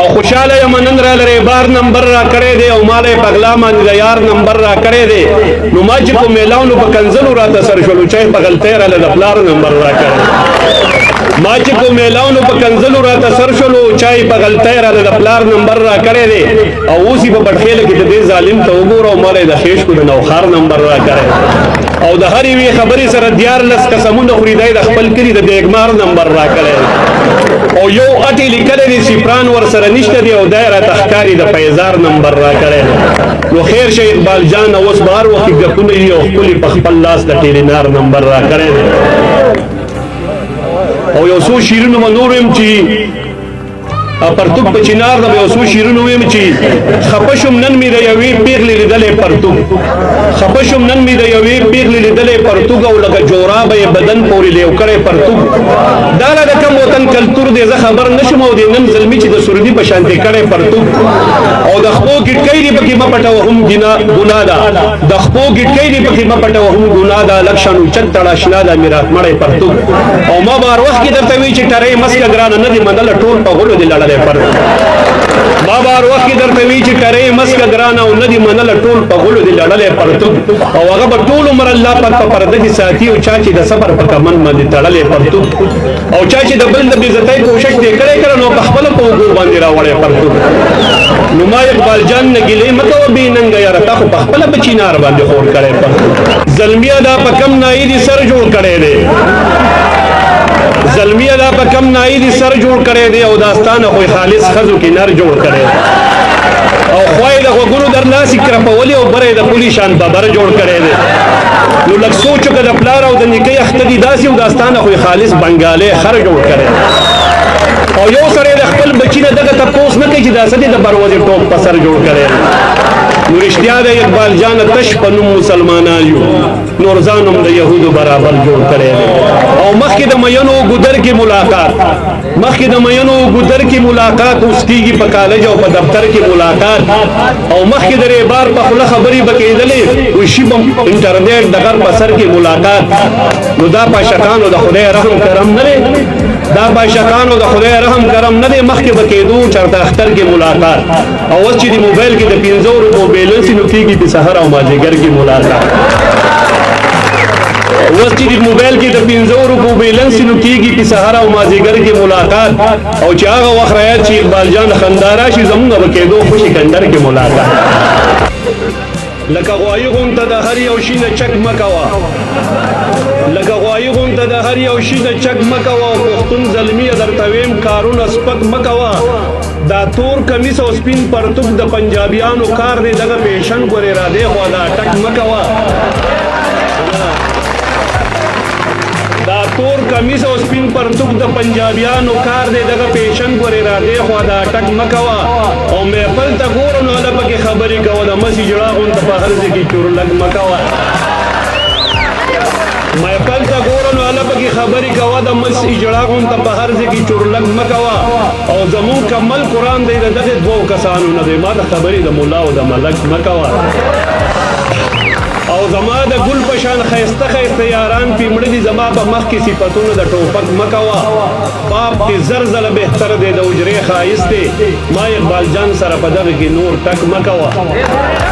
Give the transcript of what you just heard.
او خوشاله یم نن را لري بار نمبر را کړی دی او مالې پغلا باندې د یار نمبر را کړی دی نو ما چې په میلاونو په کنځلو راته سر شولو چای په غلطۍ راله د پلار نمبر را کړی ما چې په میلاونو په کنځلو راته سر شولو چای په غلطۍ راله د پلار نمبر را کړی دی او اوس یې په بټخېله کې د دې ظالم ته وګوره او مالې د خېشکو د نوخار نمبر را کړی او د هر یوې خبرې سره 14 قسمونه خوري دی د خپل کلي د دیګمار نمبر را کړی او یو اټی لیکلی دی سیپران ورسره نشته دی او دی راته ښکاري د پیزار نمبر را کړی نو خیر شه اقبال جان اوس به هر وخت ګپونه وي او ښکلي په خپل لاس د ټیلینار نمبر را کړی دی او یو څو شیرونه به نور ویم چې پرتوب په چنار د یو څو شیرونه ویم چې خفه شم نن مې د یوې پیغلې لیدلې پرتوب خفه شم نن مې د یوې پیغلې لیدلې پرتوب او لکه جورابه یې بدن پورې لیو کړی پرتوب دا له د کوم وطن کلتور دی زه خبر نه شم او د نن زلمي چې د سردي په شانتې کړی پرتوب او د خپو ګټکۍ دې پکې مه پټوه هم ګناه ده د خپو ګټکۍ دې پکې مه پټوه هم ګناه ده لږ شان اوچت تړه اشنا ده میرات مړی پرتوب او ما به هر وخت کې درته وایي چې ټرۍ مسکه ګرانه نه دي منله ټول په غلو دې لړلی ما به هر وخت کې درته وایي چې ټرۍ مسکه ګرانه او نه دي منله ټول په غلو دې لړلی پرتوب او هغه به ټول عمر الله پاک په پرده کې ساتي او چا چې د صبر په کمن باندې تړلی پرتوب او چا چې د بل د بېعزتۍ کوشش دې کړی کړه نو په خپله په اوږو باندې راوړی پرتوب نو ما اقبال جان نه ګیلې مه کوه بې ننګه یاره تا خو په خپله په چینار باندې خور کړی پرتوب زلمیه دا په کم نایي دې سر جوړ کړی دی زلمیه دا په کم نایي دې سر جوړ کړی دی او داستانه خو خالص ښځو کې نر جوړ کړی او خوای د غوږونو در لاسې کرپولې او بره یې د پولي شان ببر جوړ کړی دی نو لږ سوچ وکړه د پلار او د نیکۍ اخته دي داسې او داستانه خو خالص بنګالی خر جوړ کړی او یو سړی د خپل بچي نه دغه تپوس نه کوي چې دا څه دی د بروزې ټوپ په سر جوړ کړی نو رښتیا د اقبال جانه تش په نوم مسلمانان یو نور ځان هم د یهودو برابر جوړ کړی دی او مخکې د مینو ګودر کې ملاقات مخکې د مینو ګودر کې ملاقات اوس کېږي په کالج او په دفتر کې ملاقات او مخکې د ریبار په خوله خبرې به کېدلې وایي شي به انټرنیټ د غر په سر کې ملاقات نو دا پاشکانو د خدای رحم کرم نه دی دا باشکانو د خدای رحم کرم نه دی مخکې به کېدو چېرته اختر کې ملاقات او اوس چې د موبایل کې د 500 روپو بیلنس نو کېږي د سحر او مازدیګر کې ملاقات اوس چې د موبایل کې د 500 روپو بیلنس نو کېږي په سحر او مازدیګر کې ملاقات او چې هغه وخت راځي چې اقبال جان خندا راشي زمونږ به کېدو خو سکندر کې ملاقات لکه غوایي غونته د هر یو شي نه چک مه کوه لکه غوایي غونته د هر یو شي نه چک مه کوه او پښتون زلمیه درته ویم کارونه سپک مه کوه دا تور کمیس او سپین پرتوب د پنجابیانو کار دی دغه پیشن ګورې را دی خوا دا ټک مه کوه دا تور کمیس او سپین پرتوب د پنجابیانو کار دی دغه پیشن ګورې را دی خوا دا ټک مه کوه او محفل ته ګوره نو هله پکې خبرې کوه د مسې جړه غونته په هر ځای کې چورلګ مه کوه محفل ته ګوره نو هله پکې خبرې کوه د مسې جړه غونته په هر ځای کې چورلګ مه کوه او زمونږ کمل قرآن دی د دغې دوو کسانو نه دی ما د خبرې د ملا او د ملک مه کوه او زما د ګل په شان ښایسته ښایسته یاران پیمړه دي زما په مخ کې صفتونه د ټوپک مه کوه پاپ کې زر ځله بهتر دی د حجرې ښایست دی ما اقبال جان سره په دغه کې نور ټک مه کوه